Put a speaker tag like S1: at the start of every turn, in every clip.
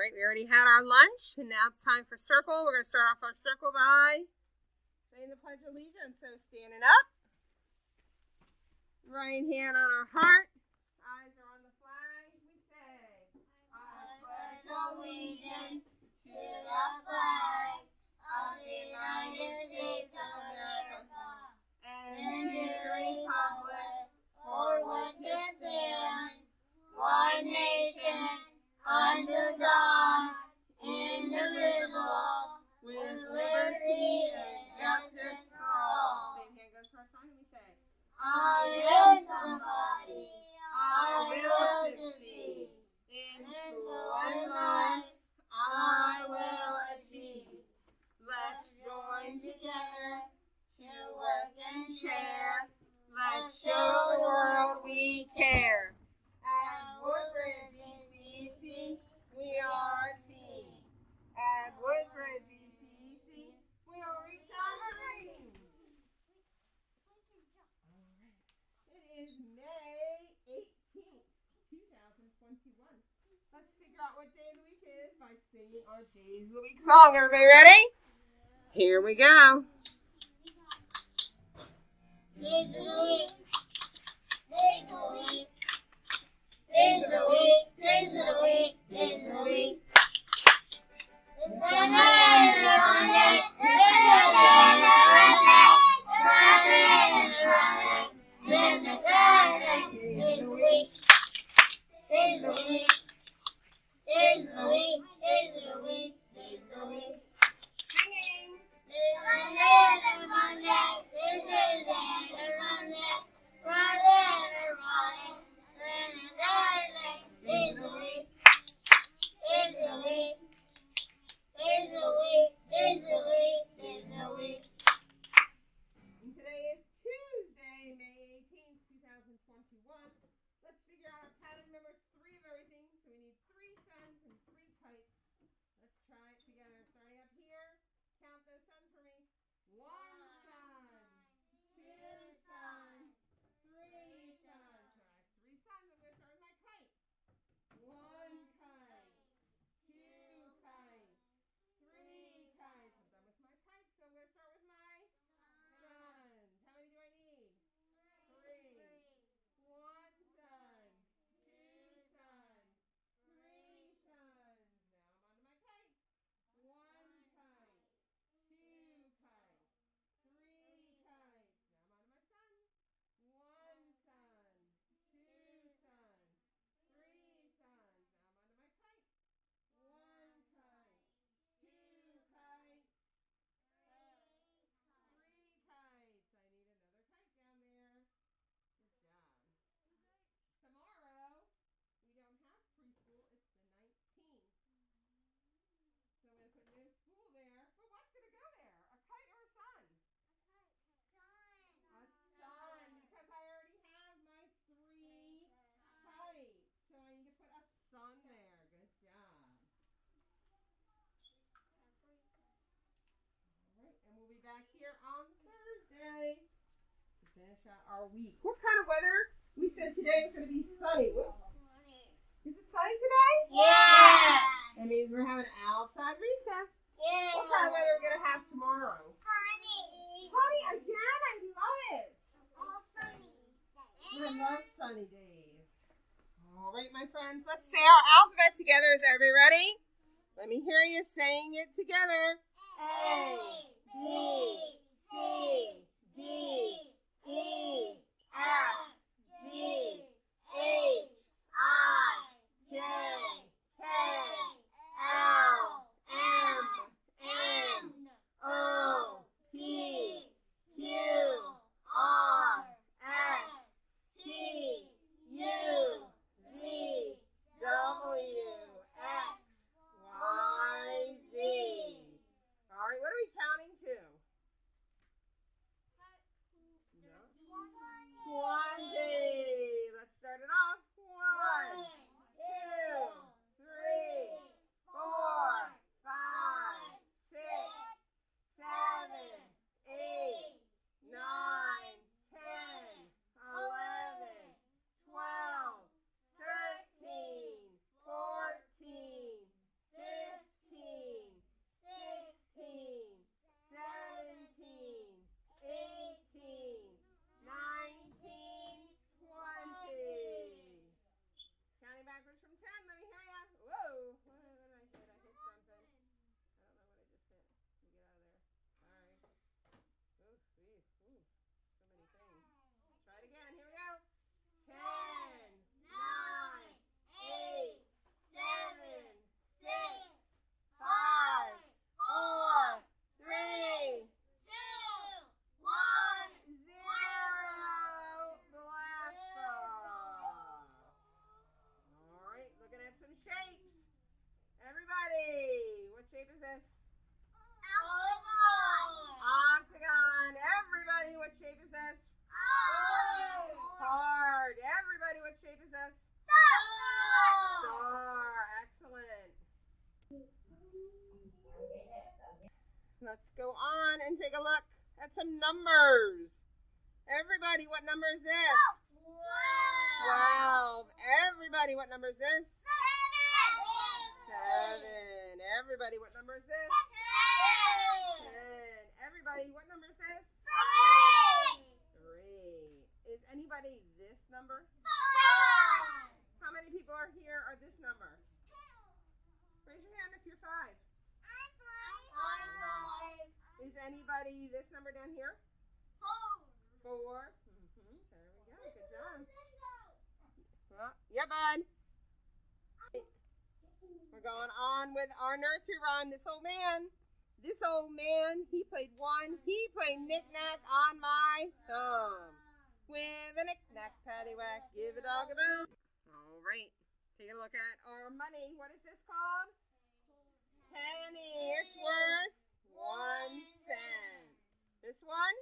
S1: right, we already had our lunch, and now it's time for circle. We're going to start off our circle by saying the Pledge of Allegiance. So standing up, right hand on our heart, eyes are on the flag. We say, I pledge allegiance to the flag of the United States of America and to the republic for which it stands, one nation, under God, indivisible, with liberty and justice for all. Same hand goes to our song and we say, I am somebody, I will succeed. In school and life, I will achieve. Let's join together to work and share. Let's show the world we care. At Woodbridge ECEC, we are a team. At Woodbridge ECEC, we'll reach our dreams. It is May 18th, 2021. Let's figure out what day of the week it is by singing our Days of the Week song. Everybody ready? Here we go. Days of the week. Days of the week. Days of the week. Days of the week. Days of the week. It's Sunday and Monday. Then the Saturday. Days of the week. Days of the week. Days of the week. Days of the week. Days of the week. Singing. Sunday and Monday. Tuesday and Monday. Friday and Friday. Then the Saturday. Days of the week. Days of the week. Days of the week. Days of the week. Days of the week. And today is Tuesday, May 18th, 2021. Let's figure out our pattern. Remember, it's 3 of everything, so we need 3 suns and 3 kites. Let's try it together. Starting up here, count those suns for me. 1 sun, 2 suns, 3 suns. So I have 3 suns. I'm going to start with my kites. 1 kite, 2 kites, 3 kites. I'm done with my kites, so I'm going to start with my suns. How many do I need? 3. 1 sun, 2 suns, 3 suns. Now I'm on to my kites. 1 kite, 2 kites, 3 kites. Now I'm on to my suns. 1 sun, 2 suns, 3 suns. Now I'm on to my kites. 1 kite, 2 kites, 3 kites. I need another kite down there. Good job. Tomorrow, we don't have preschool. It's the 19th. So I'm going to put no school there. But what's going to go there? A kite or a sun? A sun. Because I already have my 3 kites. So I need to put a sun there. Good job. All right. And we'll be back here on Thursday to finish out our week. What kind of weather? We said today is going to be sunny. Whoops. Is it sunny today?
S2: Yeah.
S1: That means we're having outside recess.
S2: Yeah.
S1: What kind of weather are we going to have tomorrow?
S2: Sunny.
S1: Sunny again? I love it.
S2: All sunny.
S1: I love sunny days. All right, my friends, let's say our alphabet together. Is everybody ready? Let me hear you saying it together. A, B, C, D, E, F, G, H, I, J, K, L, M, N, O, P, Q, R, S, T, U, V, W, X, Y, Z. All right, what are we counting to? No. 20. Let's start it off. 1, 2,
S3: this?
S1: Octagon.
S3: Octagon. Everybody, what shape is this? Heart. Everybody, what shape is this? Star. Excellent. Let's go on and take a look at some numbers. Everybody, what number is this? 12. Everybody, what number is this? 7. Everybody, what number is this? 10. Everybody, what number is this? 3. Is anybody this number? How many people are here are this number? Raise your hand if you're 5. Is anybody this number down here? 4. There we go. Good job. Well, yeah, bud. We're going on with our nursery rhyme. This old man, he played one. He played knick-knack on my thumb. With a knick-knack, paddywhack, give a dog a bone. All right. Take a look at our money. What is this called? Penny. It's worth 1 cent. This one?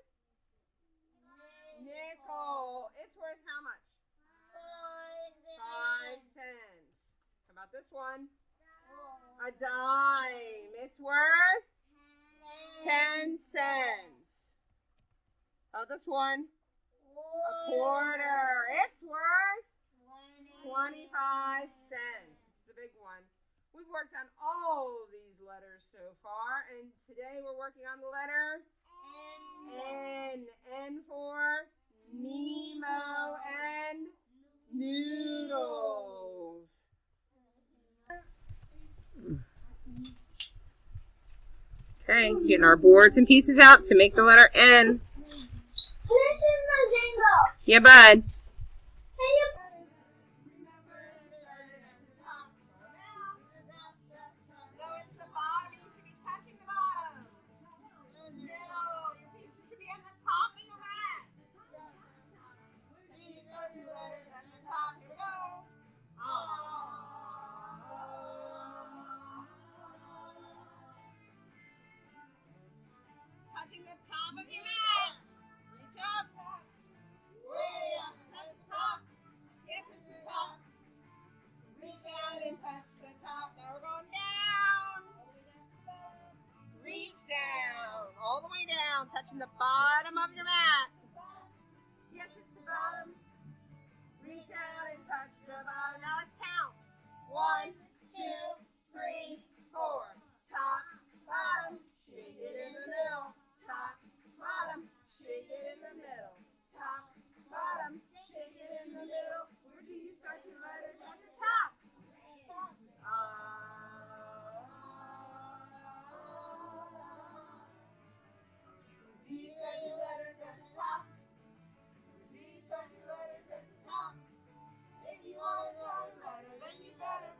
S3: Nickel. It's worth how much? 5 cents. How about this one? A dime. It's worth 10 cents. How about this one? A quarter. It's worth 25 cents. It's the big one. We've worked on all these letters so far, and today we're working on the letter N. N for Nemo and noodles. Okay, getting our boards and pieces out to make the letter N. Yeah, bud. Touching the top of your mat. Reach up. Way up at the top. Yes, it's the top. Reach out and touch the top. Now we're going down. Reach down. All the way down. Touching the bottom of your mat. Yes, it's the bottom. Reach out and touch the bottom. Now let's count. 1, 2, 3, 4. Top, bottom. Shake it in the middle. Top, bottom, shake it in the middle. Top, bottom, shake it in the middle. Where do you start your letters at the top? Where do you start your letters at the top? Where do you start your letters at the top? If you want to start a letter, then you better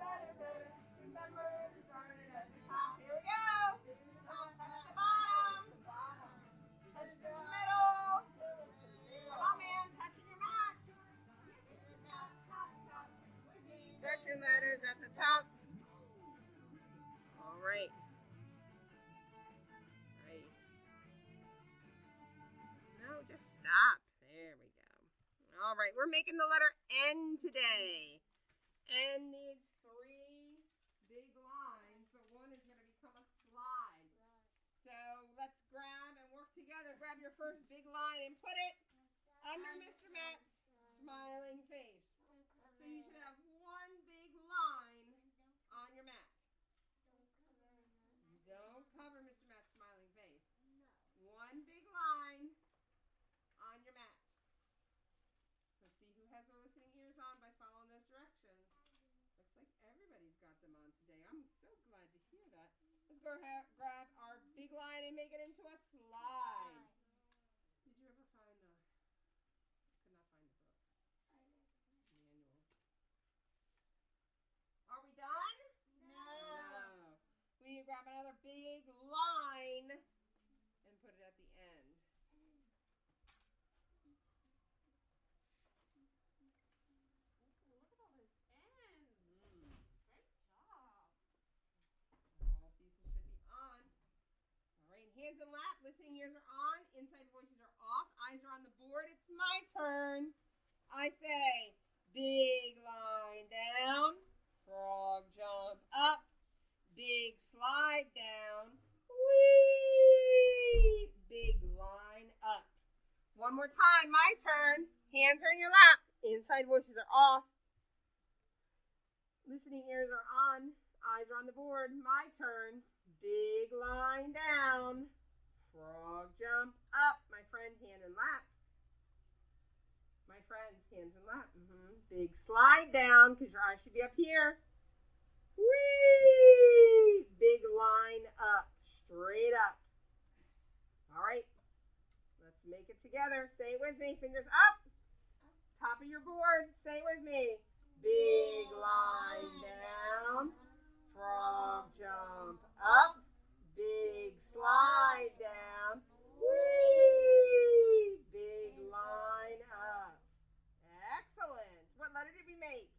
S3: remember to start it at the top. Here we go. This is the top, touch the bottom. Touch the middle. Come on, man, touching your mat. Start your letters at the top. All right. No, just stop. There we go. All right, we're making the letter N today. N needs 3 big lines, but one is going to become a slide. So let's grab and work together. Grab your first big line and put it under Mr. Matt's smiling face. So you should have one big line on your mat. Don't cover Mr. Matt's smiling face. One big line on your mat. Let's see who has their listening ears on by following those directions. Looks like everybody's got them on today. I'm so glad to hear that. Let's go grab our big line and make it into a slide. Did you ever find the... could not find the book. Manual. Are we done? No. We need to grab another big line and put it at the end. Look at all those ends. Great job. All pieces should be hands in lap. Listening ears are on. Inside voices are off. Eyes are on the board. It's my turn. I say, big line down. Frog jump up. Big slide down. Whee! Big line up. One more time. My turn. Hands are in your lap. Inside voices are off. Listening ears are on. Eyes are on the board. My turn. Big line down. Frog jump up. My friend, hand in lap. My friends, hands in lap. Big slide down because your eyes should be up here. Whee! Big line up. Straight up. All right. Let's make it together. Say it with me. Fingers up. Top of your board. Say it with me. Big line down. Frog jump up. Big slide down. Whee! Big line up. Excellent. What letter did we make?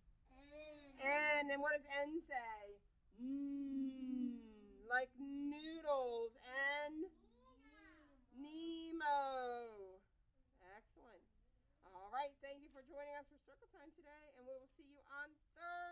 S3: N. And what does N say? Like noodles. N. Nemo. Excellent. All right. Thank you for joining us for Circle Time today, and we will see you on Thursday.